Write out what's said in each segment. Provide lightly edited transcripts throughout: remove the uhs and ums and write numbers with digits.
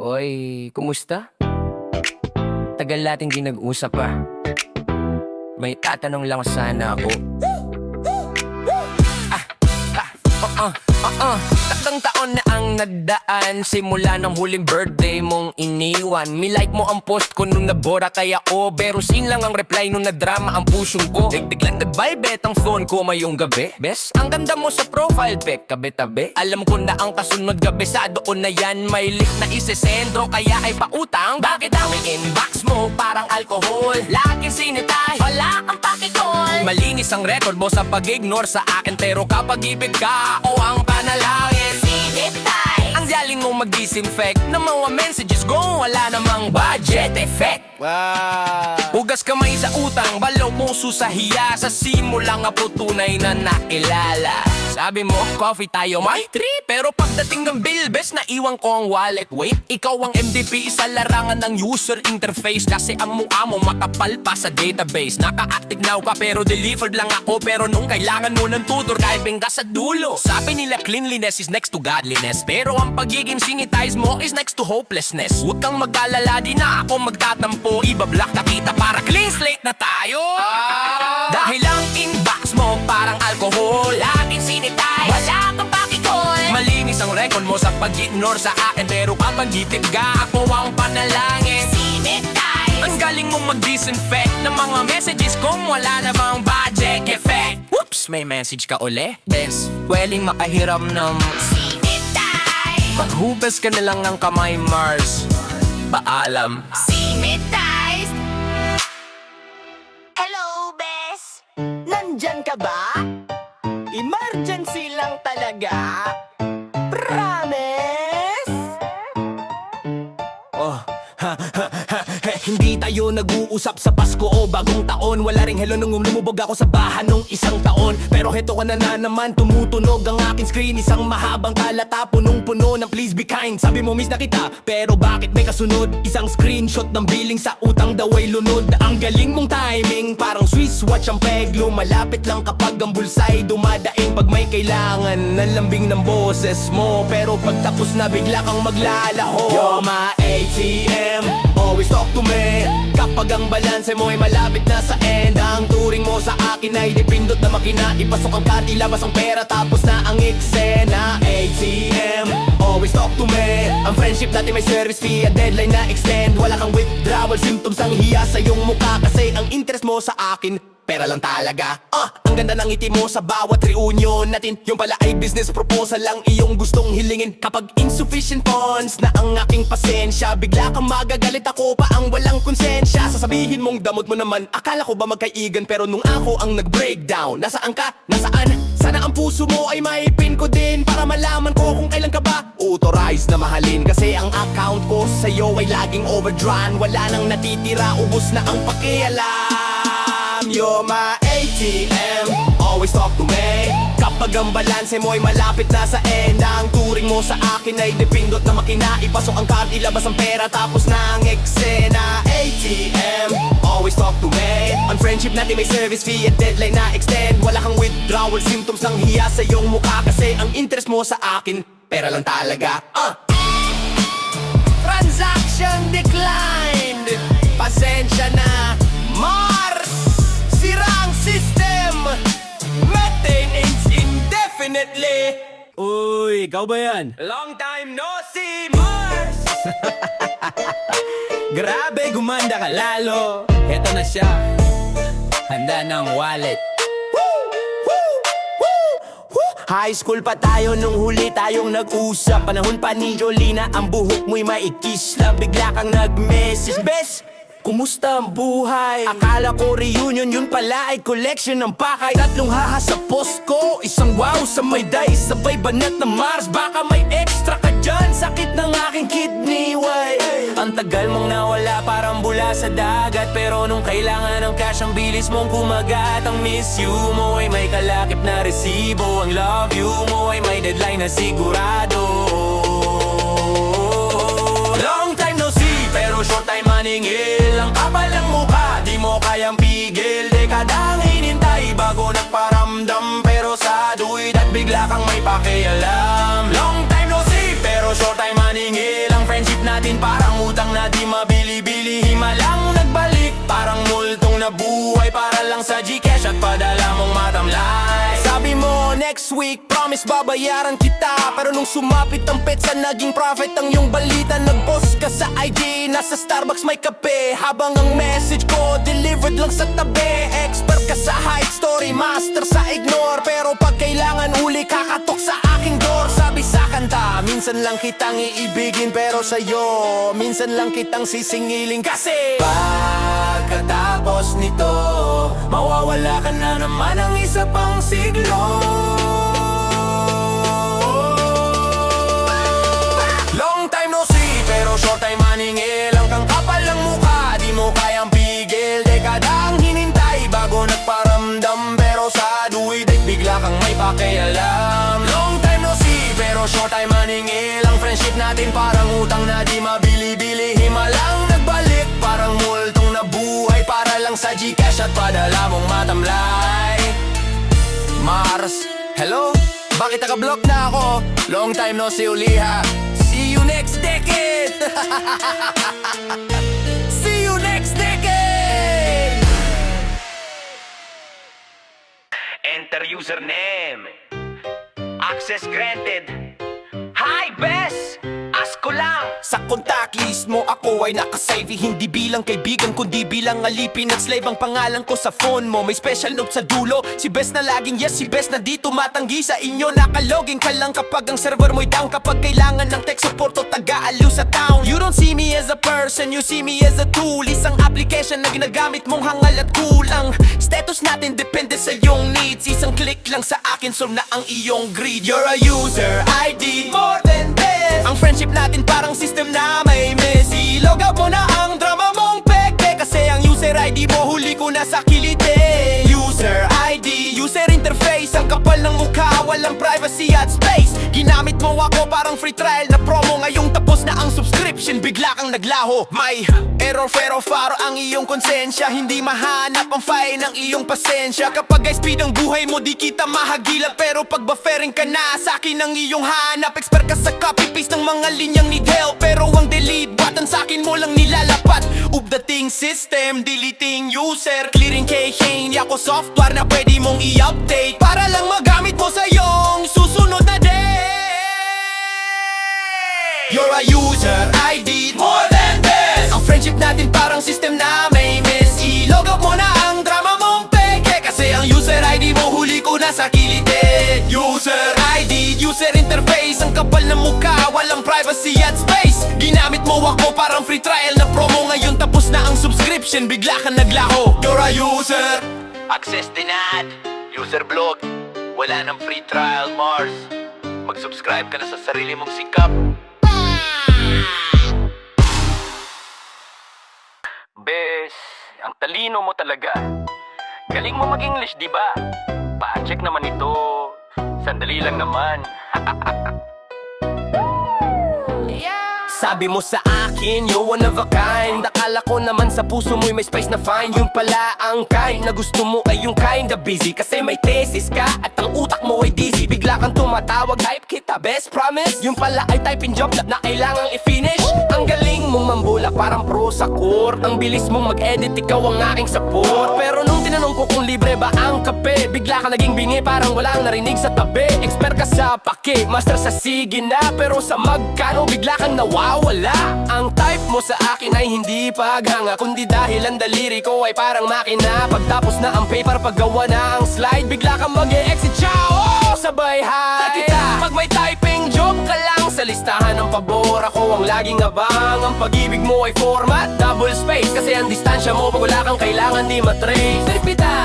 Oy, kumusta? Tagal nating di nag-usap ah. May tatanong lang sana ako. Tatlong taon na ang nagdaan simula ng huling birthday mong iniwan. Milike mo ang post ko nung nabora kaya pero sin lang ang reply nung nadrama ang pusong ko. Dagdag lang nag-vibrate ang phone ko mayong gabi. Bes, ang ganda mo sa profile pic, kabe-tabi. Alam ko na ang kasunod gabi sa doon na yan. May link na isesendo kaya ay pautang. Bakit ang inbox mo parang alcohol? Laging sinitay, wala kang pakikol. Malinis ang record mo sa pag-ignore sa akin, pero kapag ibig ka o ang panalangin, sinitay. Ang galing mo mag-disinfect ng mga messages ko, wala namang budget effect. Hugas kamay sa utang, balaw puso sa hiya. Sa simula nga po tunay na nakilala. Sabi mo, coffee tayo, may trip. Pero pagdating ng bill, bes na iwan ko ang wallet. Wait, ikaw ang MVP sa larangan ng user interface. Kasi ang mukha mo makapal pa sa database. Naka-active now ka pero delivered lang ako. Pero nung kailangan mo ng tutor, kahit ka sa dulo. Sabi nila cleanliness is next to godliness, pero ang pagiging sinitize mo is next to hopelessness. Huwag kang mag-alala, di na ako magtatampo. Iba-block na kita para clean slate na tayo. Dahil ang inbox mo parang alcohol, laging sinitay, wala kang pakikol. Malinis ang record mo sa pag-ignore sa akin, pero kapag itip ka, ako ang panalangin, sinitay. Ang galing mo mag-disinfect ng mga messages kung wala na bang budget effect. Whoops, may message ka uli? Bes, pwedeng makahiram ng sinitay. Maghugas ka na lang ng kamay, Mars. Paalam. Sinitized. Hello, Bes. Nandyan ka ba? Emergency lang talaga. Promise? Hindi tayo nag-uusap sa Pasko o bagong taon. Wala ring hello nung lumubog ako sa baha nung isang taon. Pero heto ka na naman, tumutunog ang aking screen. Isang mahabang talata, punong-puno ng please be kind. Sabi mo miss na kita, pero bakit may kasunod? Isang screenshot ng billing sa utang daw ay lunod. Ang galing mong timing, parang Swiss watch ang peg. Lumalapit lang kapag ang bulsay dumadaing. Pag may kailangan, nalambing ng boses mo. Pero pagtapos na bigla kang maglalaho. You're my ATM, always talk to me. Kapag ang balanse mo ay malapit na sa end, ang turing mo sa akin ay dipindot na makina. Ipasok ang card, ilabas ang pera, tapos na ang eksena. ATM, always talk to me. Ang friendship natin may service fee, a deadline na extend. Wala kang withdrawal symptoms, ang hiya sa iyong mukha. Kasi ang interest mo sa akin, pera lang talaga. Ang ganda ng ngiti mo sa bawat reunion natin. Yung pala ay business proposal lang iyong gustong hilingin. Kapag insufficient funds na ang aking pasensya, bigla kang magagalit, ako pa ang walang konsensya. Sasabihin mong damot mo naman, akala ko ba magkaigan? Pero nung ako ang nag-breakdown, nasaan ka? Nasaan? Sana ang puso mo ay maipin ko din, para malaman ko kung kailan ka ba authorized na mahalin. Kasi ang account ko sa'yo ay laging overdrawn. Wala nang natitira, ubos na ang pakialam. You're my ATM, always talk to me. Kapag ang balanse mo ay malapit na sa end, ang turing mo sa akin ay dipindot na makina. Ipasok ang card, ilabas ang pera, tapos na ang eksena. ATM, always talk to me. Ang friendship natin may service fee at deadline na extend. Wala kang withdrawal symptoms, ng hiya sa iyong mukha. Kasi ang interest mo sa akin, pera lang talaga. Transaction declined. Pasensya na, Mars. Sira ang system. Maintenance indefinitely. Uy, ikaw ba yan? Long time no see, Mars. Grabe, gumanda ka lalo. Heto na siya, handa ng wallet. High school pa tayo nung huli tayong nag-usap. Panahon pa ni Jolina, ang buhok mo'y maikisla. Bigla kang nag-message, bes, kumusta ang buhay? Akala ko reunion, yun pala ay collection ng pakay. Tatlong haha sa post ko, isang wow sa may dice, sabay banat na Mars. Baka may extra ka dyan, sakit ng aking kidney, why? Ang tagal mong nawala, parang bula sa dagat. Pero nung kailangan ng cash, ang bilis mong kumagat. Ang miss you mo ay may kalakip na resibo. Ang love you mo ay may deadline na sigurado. Long time no see, pero short time maningil. Ang kapal ng mukha, di mo kayang pigil. Dekadang hinintay bago nagparamdam, pero sa duwid at bigla kang may pakialam. Long time no see, pero short time maningil. Ang friendship friendship natin parang utang na di mabili-bili. Himalang nagbalik, parang multong nabuhay para lang sa Gcash at padala mong matamlay. Sabi mo next week, promise babayaran kita. Pero nung sumapit ang petsa, naging profit ang iyong balita. Nag-post ka sa IG, nasa Starbucks may kape, habang ang message ko delivered lang sa tabi. Expert ka sa hide story, master sa ignore, pero pag kailangan uli kakatok sa aking door. Sabi sa kanta, minsan lang kitang iibigin, pero sa'yo minsan lang kitang sisingilin. Kasi pagkatapos nito, mawawala ka na naman ng isa pang siglo. Long time no see, pero short time maningil. Ang kang kapal ng mukha, di mo kayang pigil. Dekadang hinintay bago nagparamdam, pero sa duwid ay bigla kang may pakialam. Long time no see, pero short time maningil. Ang friendship natin parang utang na di mabili-bili. Himalang nagbalik, parang multong nabuhay para lang sa Gcash at padala mong matamlay. Mars, hello? Bakit naka-block na ako? Long time no see uli ha. See you next decade! See you next decade! Enter username. Access granted. Hi, Bes! Ask ko lang. Sa contact list mo ako ay nakasave, hindi bilang kaibigan kundi bilang alipin at slave ang pangalan ko sa phone mo. May special note sa dulo, si Bes na laging yes, si Bes na dito matanggi sa inyo. Nakalogin ka lang kapag ang server mo'y down, kapag kailangan ng tech support o taga-aliw sa town. You don't see me as a person, you see me as a tool. Isang application na ginagamit mong hangal at kulang. Status natin depende sa iyong needs. Isang click lang sa akin, solve na ang iyong greed. You're a user ID more than this. Ang friendship natin parang system na may miss. Ilog out mo na ang drama mong peke, kasi ang user ID mo huli ko na sa kilite. User ID, user interface, ang kapal ng mukha, walang privacy at space. Ginamit mo ako parang free trial na promo, ngayong tapos na ang subscription, bigla kang naglaho. May error pero faro ang iyong konsensya, hindi mahanap ang file ng iyong pasensya. Kapag ay speed ang buhay mo, di kita mahagila, pero pag buffering ka na, sa akin ang iyong hanap. Expert ka sa copy-paste ng mga linyang need help, pero ang delete button sa akin mo lang nilalapat. Updating system, deleting user, clearing cache, hindi ako software na pwede mong i-update para lang magamit mo sa iyong susunod na day. You're a user ID more than this. Ang friendship natin parang system na may miss. I-log out mo na ang drama mong peke, kasi ang user ID mo huli ko na sa kilite. User ID, user interface, ang kapal ng mukha, walang privacy at space. Ginamit mo ako parang free trial na promo, ngayon tapos na ang subscription, bigla kang naglaho. You're a user. Access denied. User block. Wala nang free trial, Mars. Mag-subscribe ka na sa sarili mong sikap. Bes, ang talino mo talaga. Galing mo mag-English, di ba? Pa-check naman ito. Sandali lang naman. Sabi mo sa akin, you're one of a kind. Akala ko naman sa puso mo'y may space na fine. Yun pala ang kind na gusto mo ay yung kinda busy, kasi may thesis ka at ang utak mo ay dizzy. Bigla kang tumatawag, type kita, best promise. Yun pala ay typing job na kailangang i-finish. Ang galing mong mambula parang pro sa core. Ang bilis mong mag-edit, ikaw ang aking support. Pero nung tinanong ko kung libre ba ang kape, bigla ka naging bingi, parang walang narinig sa tabi. Expert ka sa pake, master sa sige na, pero sa magkano bigla kang nawawala. Ang type mo sa akin ay hindi paghanga, kundi dahil ang daliri ko ay parang makina. Pagtapos na ang paper, paggawa na ang slide, bigla kang mag-e-exit siya, oh, sabay hi. Pag may typing joke ka lang sa listahan ng pabor, ako ang laging abang. Ang pag-ibig mo ay format, double space, kasi ang distansya mo pag wala kang kailangan di matrace.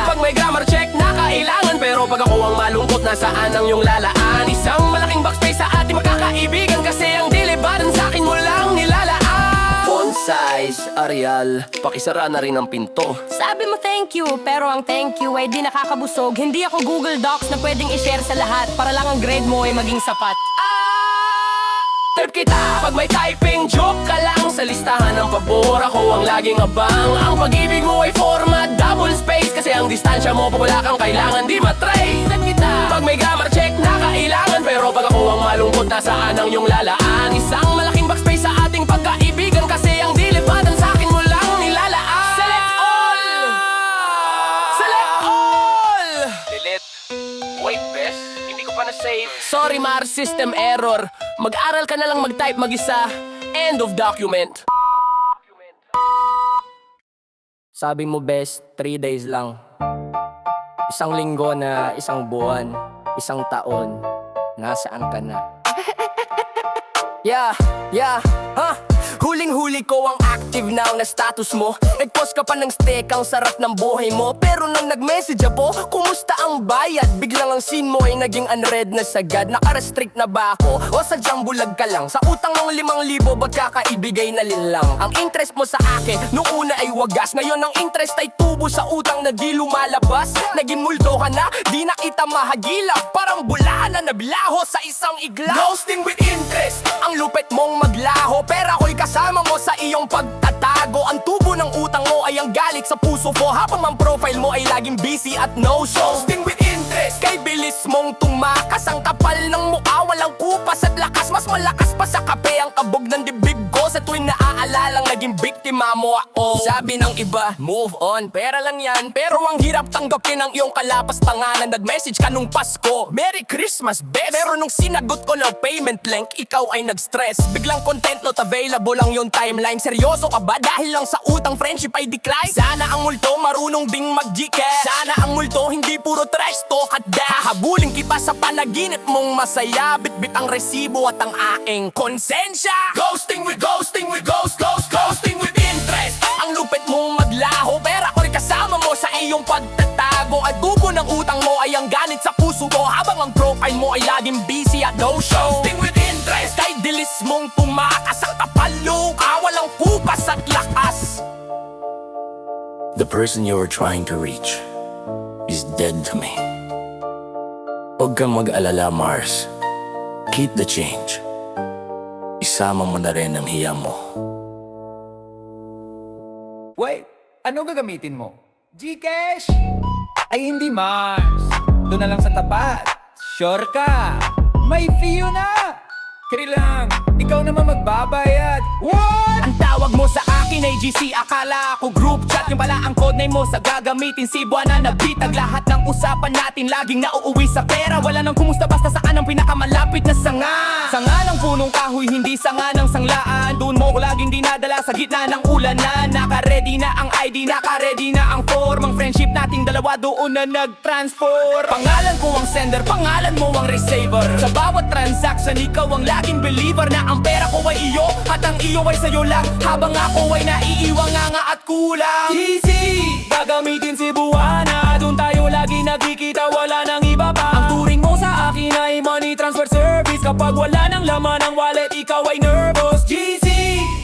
Pag may grammar check na kailangan, pero pag ako ang malungkot, nasaan ang iyong lalaan? Isang malaking backspace sa ating magkakaibigan, kasi ang dilibatan sa akin mo lang nilalaan. Font size, Arial, pakisara na rin ang pinto. Sabi mo thank you, pero ang thank you ay di nakakabusog. Hindi ako Google Docs na pwedeng i-share sa lahat para lang ang grade mo ay maging sapat. Trip kita pag may typing joke ka lang sa listahan ng pabor, ako ang laging abang. Ang pag-ibig mo ay format, double space, kasi ang distansya mo pag wala kang kailangan di matrace. Trip kita pag may grammar check na kailangan, pero pag ako ang malungkot, nasaan ang iyong lalaan? Isang malaking backspace sa ating pagka CR system error. Mag-aral ka na lang mag-type mag-isa. End of document. Sabi mo best, 3 days lang. Isang linggo na isang buwan, isang taon. Nasaan ka na? Yeah, ha? Huling-huli ko ang active now na status mo. Nag-post ka pa ng stick, ang sarap ng buhay mo. Pero nang nag-message ako, kumusta ang bayad? Biglang ang scene mo ay naging unread na sagad. Naka-restrict na ba ako? O sadyang bulag ka lang? Sa utang ng 5,000, ba't kakaibigay na linlang? Ang interest mo sa akin, nung una ay wagas. Ngayon ang interest ay tubo sa utang na di lumalabas. Naging multo ka na, di na kita mahagilap. Parang bula na nabilaho sa isang iglap. Ghosting with interest, ang lupit mong maglaho. Pero ako'y kasama mo sa iyong pagtatago. Ang tubo ng utang mo ay ang galit sa puso ko, habang ang profile mo ay laging busy at no show. Ghosting with interest, kay bilis mong tumakas. Ang kapal ng mukha, walang kupas at lakas. Mas malakas pa sa kape ang kabog ng dibdib ko. Sa tuwing naaalalang naging biktima mo ako. Sabi ng iba, move on, pera lang yan. Pero ang hirap tanggapin ang iyong kalapas-tanganan. Nag-message ka nung Pasko, Merry Christmas, best. Pero nung sinagot ko ng payment link, ikaw ay nag-stress. Biglang content not available ang yung timeline. Seryoso ka ba dahil lang sa utang friendship ay decline? Sana ang multo marunong ding mag-Gcash. Sana ang multo hindi puro trash talk at dash. Hahabulin kita sa panaginip mong masaya. Bitbit ang resibo at ang aking konsensya. Ghosting with ghosting with interest. Ang lupit mong maglaho, pero ako'y kasama mo sa iyong pagtatago. At tubo ng utang mo ay ang ganit sa puso ko, habang ang profile mo ay laging busy at no show. Ghosting with interest, kay dilis mong tumakas. Ang kapalo ka, walang pupas at lakas. The person you were trying to reach is dead to me. Huwag kang mag-alala, Mars. Keep the change. Isama mo na rin ang hiya mo. Wait, ano gagamitin mo? Gcash? Ay hindi, Mars. Doon na lang sa tapat. Sure ka? May fee yun na! Kiri lang, ikaw naman magbabayad. What? Ang tawag mo sa akin ay GC, akala ako group chat. Yung pala ang codename mo sa gagamitin Cebuana na bitag. Lahat ng usapan natin laging nauuwi sa pera. Wala nang kumusta, basta saan ang pinakamalapit na sanga. Sanga ng punong kahoy, hindi sanga ng sanglaan. Doon mo ko laging dinadala sa gitna ng ulanan. Naka-ready na ang ID, naka-ready na ang form. Ang friendship nating dalawa doon na nag-transform. Pangalan ko ang sender, pangalan mo ang receiver. Sa bawat transaction, ikaw ang laging believer na ang pera ko ay iyo at ang iyo ay sa'yo lang, habang ako ay naiiwang nga at kulang. Easy! Gagamitin Cebuana, doon tayo lagi nagkikita, wala nang iba pa. Ang turing mo sa akin ay money transfer service. Kapag wala nang laman ng wallet, ikaw ay nervous. GC!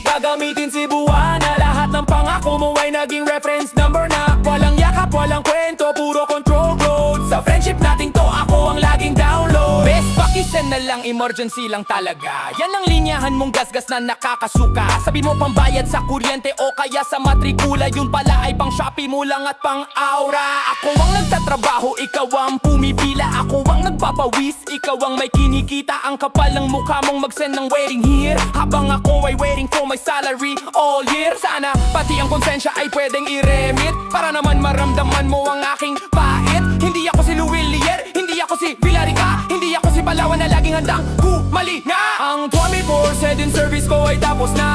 Gagamitin Cebuana, lahat ng pangako mo ay naging reference number na. Walang yakap, walang kwento, puro control growth. Sa friendship nating to, ako ang laging download. Best pakisend na lang, emergency lang talaga. Yan ang linyahan mong gasgas na nakakasuka. Sabi mo pambayad sa kuryente o kaya sa matrikula. Yun pala ay pang Shopee mo lang at pang aura. Ako ang nagtatrabaho, ikaw ang pumipila. Ako ang nagpapawis, ikaw ang may kinikita. Ang kapal ng mukha mong mag-send ng wedding here, habang ako ay waiting for my salary all year. Sana pati ang konsensya ay pwedeng i-remit, para naman maramdaman mo ang aking pait. Hindi ako si Luwilier, hindi ako si Vilarica, hindi ako si Palawan na laging handang humali nga. Ang 24/7 service ko ay tapos na.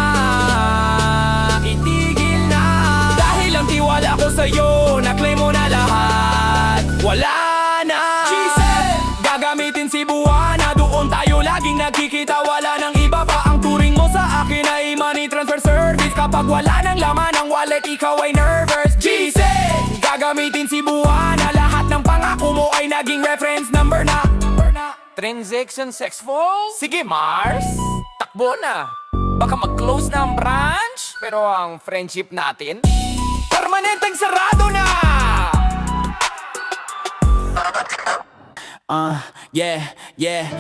Itigil na. Dahil ang tiwala ko sa'yo, na-claim mo na lahat. Wala na. Gagamitin Cebuana, doon tayo laging nagkikita, wala nang iba pa. Ang turing mo sa akin ay money transfer service. Kapag wala nang laman ng wallet, ikaw ay nervous. GC! Gagamitin Cebuana, lahat ng pangako mo ay naging reference number na. Transaction successful? Sige Mars, takbo na. Baka mag-close na ang branch, pero ang friendship natin permanenteng sarado na.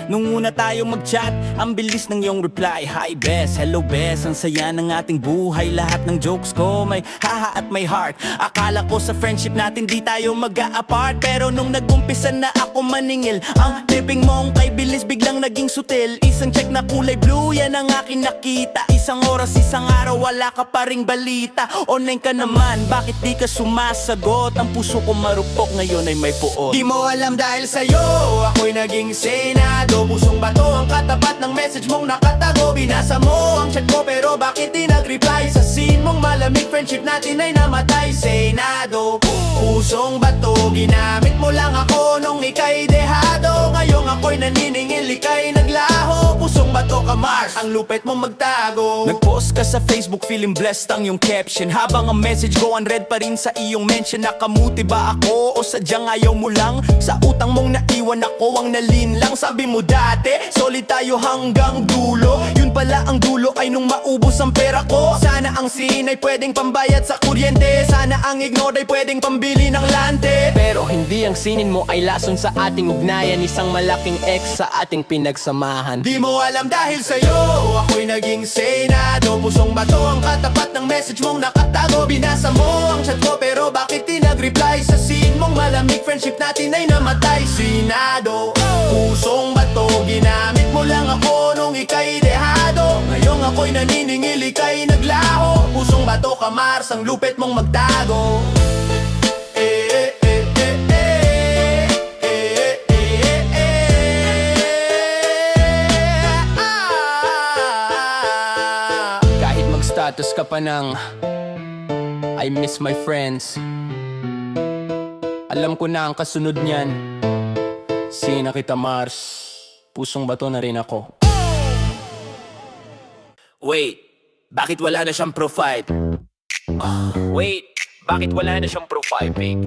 Nung una tayo mag-chat, ang bilis ng iyong reply. Hi best, hello best, ang saya ng ating buhay. Lahat ng jokes ko may haha at may heart. Akala ko sa friendship natin di tayo mag-a-apart, pero nung nag-umpisa na ako maningil, ang tipping mong kay bilis biglang naging sutil. Isang check na kulay blue, yan ang aking nakita. Isang oras, isang araw, wala ka pa ring balita. Online ka naman, bakit di ka sumasagot? Ang puso ko marupok, ngayon ay may puot. Di mo alam dahil sa'yo ako'y naging senado. Pusong bato ang katapat ng message mong nakatago. Binasa mo ang chat ko pero bakit di nag-reply? Sa scene mong malamig, friendship natin ay namatay. Senado, pusong bato, ginamit mo lang ako nung ika'y dehado. Ngayong ako'y naniningil, ika'y naglaho. Pusong bato ka Mars, ang lupit mong magtago. Nag-post ka sa Facebook, feeling blessed ang iyong caption. Habang ang message ko unread pa rin sa iyong mention. Nakamuti ba ako o sadyang ayaw mo lang? Sa utang mong naiwan ako ang nalinlang. Sabi mo dati, solid tayo hanggang dulo. Yun pala ang dulo ay nung maubos ang pera ko. Sana ang scene ay pwedeng pambayad sa kuryente. Sana ang ignore ay pwedeng pambili ng lante. Pero hindi ang sinin mo ay lason sa ating ugnayan. Isang malaking X sa ating pinagsamahan. Di mo alam dahil sa'yo, ako'y naging senado. Pusong bato ang katapat ng message mong nakatago. Binasa mo ang chat ko pero bakit di nag-reply? Sa scene mong malamig, friendship natin ay namatay. Senado, pusong bato, ginamit mo lang ako nung ika'y dehado. Ngayong ako'y naniningil, ika'y naglaho. Pusong bato ka Mars, ang lupit mong magtago. Kahit mag-status ka pa ng I miss my friends, alam ko na ang kasunod niyan. Sina kita Mars, pusong bato na rin ako. Wait, bakit wala na siyang profile? Wait, bakit wala na siyang profile pic?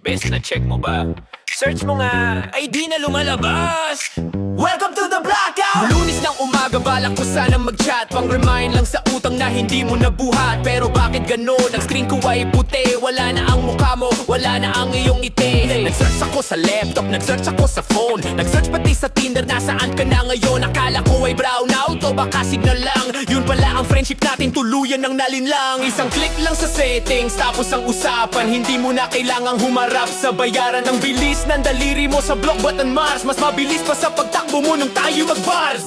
Best na check mo ba? Search mo nga, ay di na lumalabas. Welcome to the blackout! Lunes ng umaga, balak ko sana mag-chat. Pang-remind lang sa utang na hindi mo nabuhat. Pero bakit ganon? Ang screen ko ay puti. Wala na ang mukha mo, wala na ang iyong ngiti. Nag-search ako sa laptop, nag-search ako sa phone. Nag-search pati sa Tinder, nasaan ka na ngayon? Akala ko ay brown out o baka signal lang. Yun pala ang friendship natin, tuluyan ng nalinlang. Isang click lang sa settings, tapos ang usapan. Hindi mo na kailangang humarap sa bayaran. Ng bilis ng daliri mo sa block button Mars. Mas mabilis pa sa pagtakbo mo nung tayo mag-bars.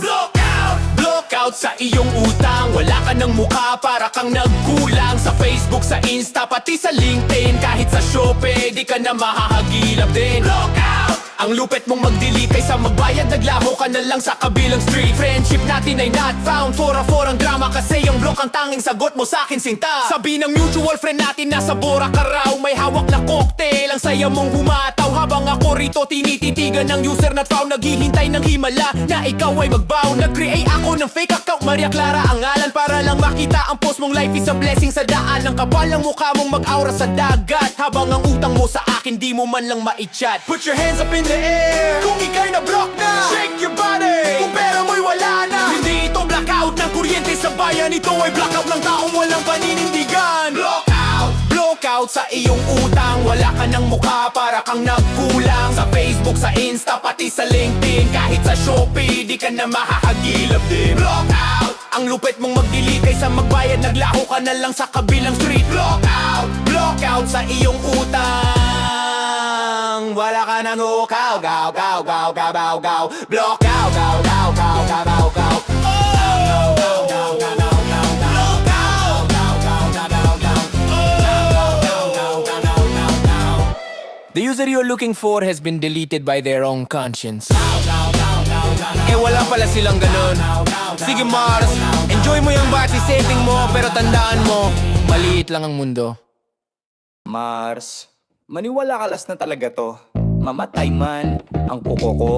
Blockout sa iyong utang. Wala ka ng mukha, para kang nagkulang. Sa Facebook, sa Insta, pati sa LinkedIn. Kahit sa Shopee, di ka na mahahagilap din. Blockout! Ang lupit mong mag-delete kaysa magbayad. Naglaho ka na lang sa kabilang street. Friendship natin ay not found. 4-4 ang drama kasi yung block ang tanging sagot mo sa akin sinta. Sabi ng mutual friend natin nasa Bora ka raw. May hawak na cocktail, ang saya mong humataw. Habang ako rito tinititigan ng user na found. Naghihintay ng himala na ikaw ay magbow. Nag-create ako ng fake account, Maria Clara ang ngalan. Para lang makita ang post mong life is a blessing sa daan. Ang kapal ng mukha mong mag-aura sa dagat. Habang ang utang mo sa akin di mo man lang ma-chat. Put your hands up in the air kung ika'y na-block na. Shake your body kung pera mo'y wala na. Hindi ito blackout ng kuryente sa bayan. Ito ay blackout ng taong walang paninindigan. Blockout, blockout sa iyong utang. Wala ka ng mukha, para kang nagkulang. Sa Facebook, sa Insta, pati sa LinkedIn. Kahit sa Shopee, di ka na mahahagilap din. Blockout, ang lupit mong mag-delete kaysa magbayad. Naglaho ka na lang sa kabilang street. Blockout, blockout sa iyong utang. Wala ka nang ukaw, gaw, gaw, gaw, gaw, gaw, gaw. Blockout, gaw, gaw, gaw, gaw, gaw, gaw. The user you're looking for has been deleted by their own conscience. Eh wala pala silang ganun. Sige Mars, enjoy mo yung bati setting mo. Pero tandaan mo, maliit lang ang mundo. Mars, maniwala ka, last na talaga to. Mamatay man ang kuko ko,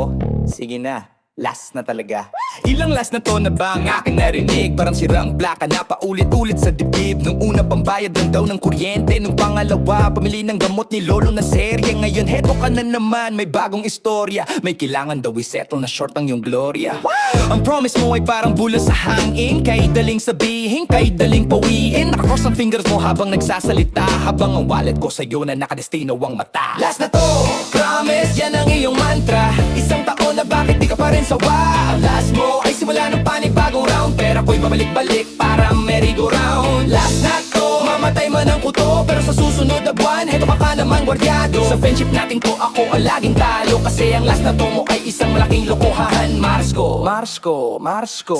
sige na, last na talaga. Ilang last na to na ba ang aking narinig? Parang sirang plaka na paulit-ulit sa dibdib. Nung una pambayad lang daw ng kuryente. Nung pangalawa, pamili ng gamot ni lolo na serye. Ngayon heto ka na naman, may bagong istorya. May kailangan daw isettle na short ang iyong gloria. Ang promise mo ay parang bula sa hangin. Kahit daling sabihin, kahit daling pawiin. Nakakross ang fingers mo habang nagsasalita. Habang ang wallet ko sa'yo na nakadestino ang mata. Last na to, promise, yan ang iyong mantra. Isang taon na bakit di ka pa rin sawa. Ang last mo ay simula ng panibagong round. Pera ko'y pabalik-balik para merry-go-round. Last na to, mamatay man ang kuto. Pero sa susunod na buwan, heto ka naman, gwaryado. Sa friendship natin to ako ang laging talo, kasi ang last na to mo ay isang malaking lokohahan. Marsko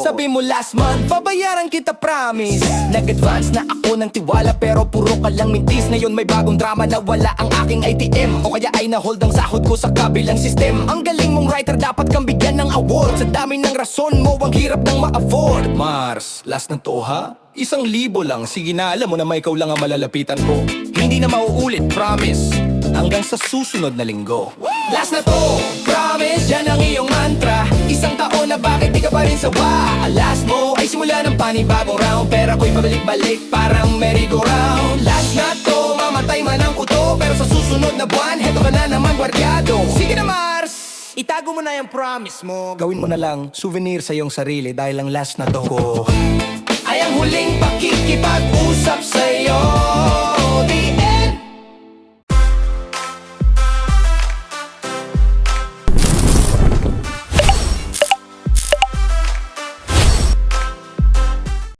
sabi mo last month, babayaran kita promise. Nag-advance na ako ng tiwala, pero puro ka lang mintis. Ngayon may bagong drama na wala ang aking ATM, o kaya ay na-hold ang sahod ko sa kabilang system. Ang galing mong writer, dapat kang bigyan ng award. Sa dami ng rason mo, ang hirap nang ma-afford. Mars, last na to ha? 1,000 lang, sige na, alam mo na may ikaw lang ang malalapitan ko. Hindi na mauulit, promise, hanggang sa susunod na linggo. Last na to, promise, yan ang iyong mantra. 1 taon na bakit di ka pa rin sawa? Last mo ay simula ng panibagong round, pera ko'y pabalik-balik parang merry-go-round. Last na to, mamatay man ang kuto, pero sa susunod na buwan, heto ka na naman gwaryado. Sige na Mars, itago mo na yung promise mo. Gawin mo na lang souvenir sa iyong sarili dahil ang last na to ko.